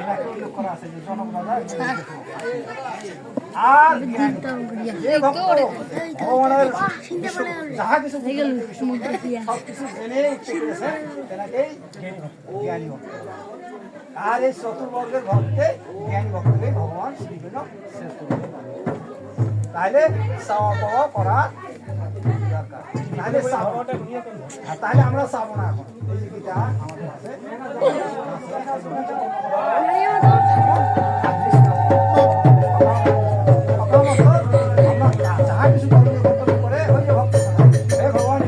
এটাকে উল্লেখ করা আছে যে জনক রাজা আর যে ভক্ত ভগবানের যাহা কিছু সব কিছু জেনে উঠতে পেরেছে তেনাকেই জ্ঞানী ভক্ত। আর এই চতুর্বর্গের ভক্তে জ্ঞানী ভক্তকে ভগবান শ্রীকৃষ্ণ শ্রেষ্ঠ বলে বলে। তাহলে চাওয়া পাওয়া করা দরকার। তাহলে আমরা চাবো না এখন এই যে গীতা আমাদের আছে যাহা কিছু কর্তব্য করে ওই যে ভক্ত ভগবান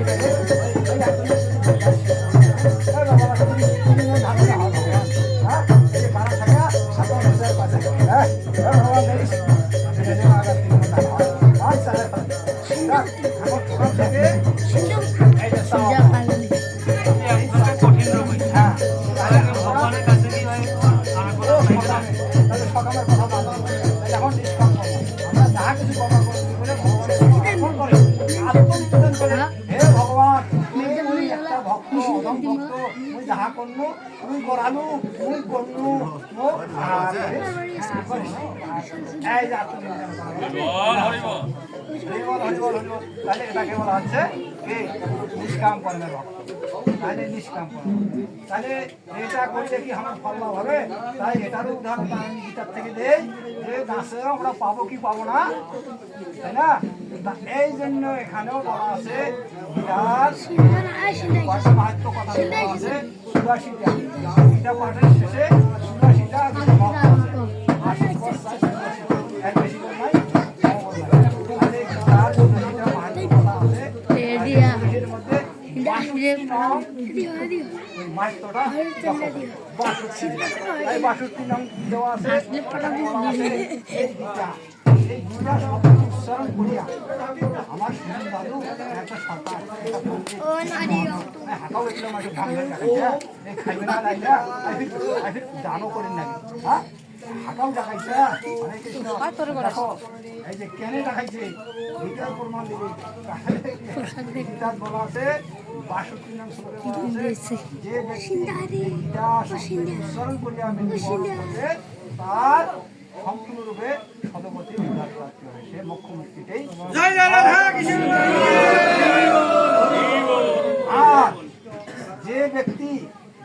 যাহা করলু তুই করালু তুই করলু তাহলে এটাকে বলা হচ্ছে কি নিষ্কাম কর্মের ভক্ত। তাহলে নিষ্কাম কর্ম তাহলে এটা করলে কি আমার ফল লাভ হবে? তাই এটারও উদাহরণ আমি গীতার থেকে দেই যে গাছে আমরা পাবো কি পাবো না, তাই না? এই জন্য এখানেও বলা আছে গীতার মাহাত্ম কথা বলা আছে ৮৪টা। গীতা পাঠের শেষে ৮৪টা দেওয়া আছে। উচ্চারণ করিয়া আমার সুন্দর দাদু একটা সরকার হাঁটাও এগুলো মাঝে ভাঙবে খাইবে না লাইলা দানও করেন নাকি হ্যাঁ হাঁটাও দেখাইছে দেখো এই যে কেনে দেখাইছে গীতার প্রমাণ দিবে। গীতার বলা আছে ৬২ নং শ্লোকে বলা আছে যে ব্যক্তি গীতা উচ্চারণ করিয়া মৃত্যুবরণ করবে তার সম্পূর্ণরূপে সদগতি উদ্ধার প্রাপ্তি হবে, সে মোক্ষ মুক্তিতেই। আর যে ব্যক্তি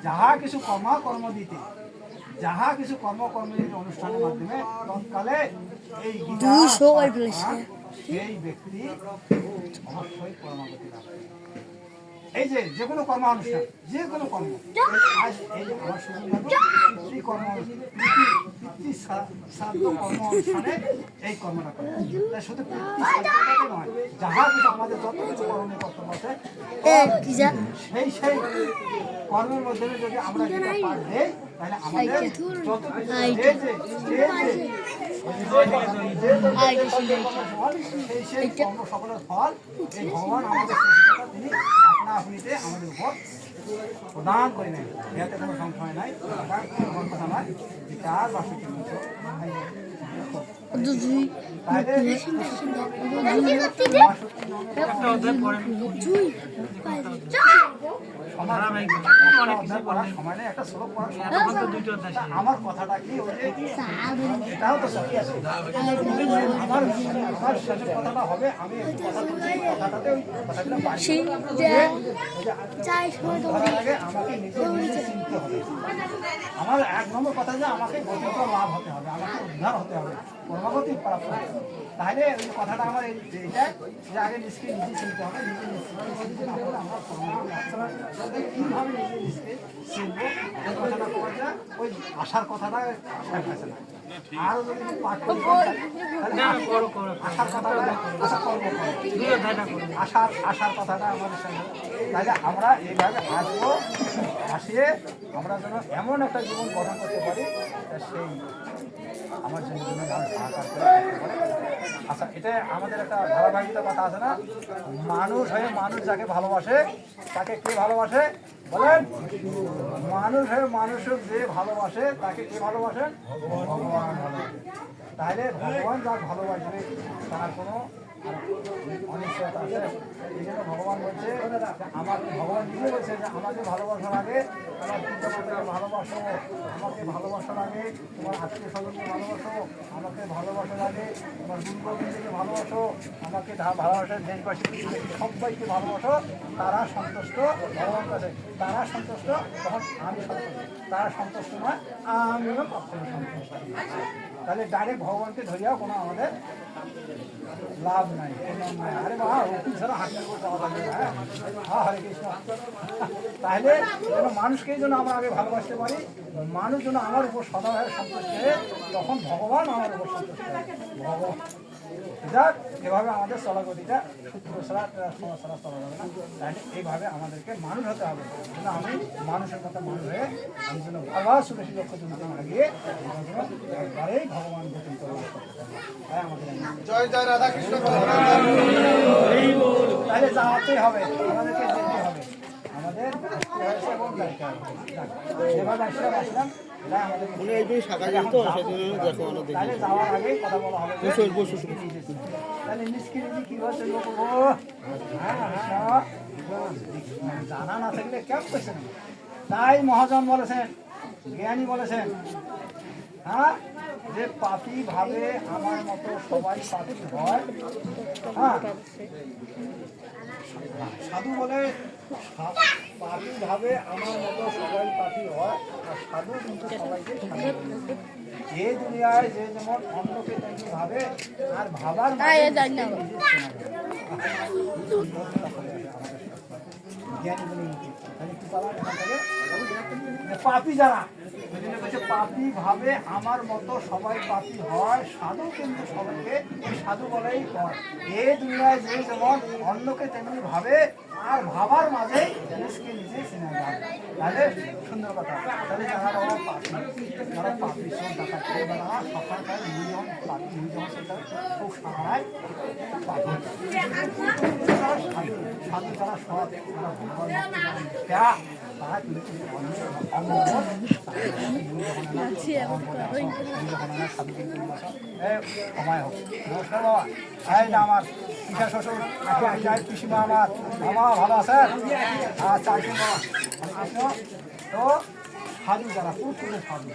যাহা কিছু কর্ম দিতে যাহা কিছু কর্মকর্মের অনুষ্ঠানের মাধ্যমে তৎকালে এই গীতা সেই ব্যক্তি অবশ্যই কর্মগতি লাভ করে। এই যে কোনো কর্ম অনুষ্ঠান যে কোনো কর্ম এই যে আমার সুন্দর কর্ম শ্রাদ্ধ কর্ম অনুষ্ঠানে এই কর্মটা করে শুধু নয় যাহা কিছু আমাদের যত কিছু করণীয় কর্তব্য আছে সেই কর্মের মধ্যে যদি আমরা গীতা পাঠ দেই তাহলে আমাদের যত সেই কর্ম সকলের ফল এই ভগবান আমাদের তিনি আপনা আপনিতে আমাদের উপর প্রদান করে নেয়। এতে কোনো সংশয় নাই, আমার কথা নয়। গীতার ৬২ মন্ত্র আমার কথাটা কি এটাও তো সত্যি আছে। আমার শেষের কথাটা হবে আমি কথা বলছি কথাটাতে ওই কথাগুলো আগে আমাকে নিজে চিনতে হবে। আমার ১ নম্বর কথা যে আমাকে গতিত লাভ হতে হবে, আমাকে উদ্ধার হতে হবে, কর্মগতি প্রাপ্ত হবে। তাহলে ওই কথাটা আমার এইটা যে আগে নিজকে নিজে চিনতে হবে। নিজে কীভাবে নিজকে চিনব এই কথাটা করা যায় ওই আশার কথাটা আশার কাছে না। আরও যদি পাঠ করি আশার কথাটা আশার কথাটা আমাদের সঙ্গে। তাহলে আমরা এইভাবে আসবো, আসিয়ে আমরা যেন এমন একটা জীবন গঠন করতে পারি সেই আমার জন্য মানুষ সাহায্য করে। আচ্ছা, এটা আমাদের একটা ধারাবাহিকতা কথা আছে না, মানুষ হয়ে মানুষ যাকে ভালোবাসে তাকে কে ভালোবাসে বলেন? মানুষ হয়ে মানুষকে যে ভালোবাসে তাকে কে ভালোবাসেন? ভগবান ভালোবাসে। তাহলে ভগবান যার ভালোবাসবে তার কোনো আর অনিশ্চয়তা আছে। এই জন্য ভগবান বলছে, আমাকে ভগবান নিজে বলছে যে আমাকে ভালোবাসার আগে আমার পিতা মাতাকে ভালোবাসো, আমাকে ভালোবাসার আগে তোমার আত্মীয় স্বজনকে ভালোবাসো, আমাকে ভালোবাসার আগে তোমার গুরু গোবিন্দকে ভালোবাসো, আমাকে ভালোবাসার দেশবাসী সবাইকে ভালোবাসো। তারা সন্তুষ্ট ভগবান কাছে, তারা সন্তুষ্ট তখন আমি সন্তুষ্ট, তারা সন্তুষ্ট নয় আমিও কখনো সন্তুষ্ট। তাহলে ডাইরেক্ট ভগবানকে ধরিয়াও কোনো আমাদের লাভ নাই, কোনো নাই। আরে বাবা ওষুধ ছাড়া হাঁটতে করতে পাওয়া যাবে না। হ্যাঁ, হরে কৃষ্ণ। তাহলে যেন মানুষকেই যেন আমরা আগে ভালোবাসতে পারি, মানুষ যেন আমার উপর সদাভাবে সন্তুষ্ট হয়ে, তখন ভগবান আমার উপর সন্তুষ্ট হয়। ভগবান যাক, এভাবে আমাদের চলাগতিটা সূত্র ছাড়া সমাজ ছাড়া চলা যাবে না। তাহলে এইভাবে আমাদেরকে মানুষ হতে হবে। যেন আমি মানুষের মতো মানুষ হয়ে আমি যেন ভালো সুরেশী লক্ষ্য জমিতে না গিয়ে একবারেই ভগবান গঠন করে তাই আমাদের জয় জয় রাধা কৃষ্ণ। তাহলে যাওয়াতেই হবে, আমাদেরকে যেতে হবে। আমাদের যেভাবে আসলাম তাহলে যাওয়ার আগেই কথা বলা হবে। তাহলে নিষ্ক্রিয় কি বলছে জানা না থাকলে কেউ পেছেন। তাই মহাজন বলেছেন, জ্ঞানী বলেছেন, হ্যাঁ, যে পাপি ভাবে আমার মতো সবাই পাপি হয়। হ্যাঁ, সাধু বলে পাপি ভাবে আমার মতো সবাই পাপি হয়, আর সাধু কিন্তু সবাইকে এই দুনিয়ায় যে যেমন অন্যকে তেমনি ভাবে, আর ভাবার পাপি যারা পাপি ভাবে আমার মতো সবাই পাপি হয়, সাধু কিন্তু সবাইকে সাধু বলেই হয়। এই দুনিয়ায় যে যেমন অন্যকে তেমনি ভাবে, আর ভাবার মাঝেই নিজকে নিজে চিনে যায়। তাহলে সুন্দর কথা। তাহলে যারা পাপি, যারা পাপি তারা সকালটায় নিজন পাপি, নিজন সেটা খুব সারায় পাপি। তারা সাধু, সাধু তারা সৎ, তারা ভগবান তারা কিন্তু সময় হোক। নমস্কার বাবা, এই যে আমার পিসা শ্বশুর পিসিমা, আমার বাবা ভালো আছেন? আচ্ছা আসুন বাবা। তো সাধু যারা পুরো সাধু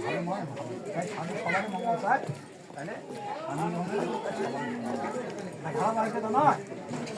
ভালো নয়, ভালো তাই সাধু সবারই মঙ্গল চায়। তাহলে আমি খারাপ আসবে তো নয়।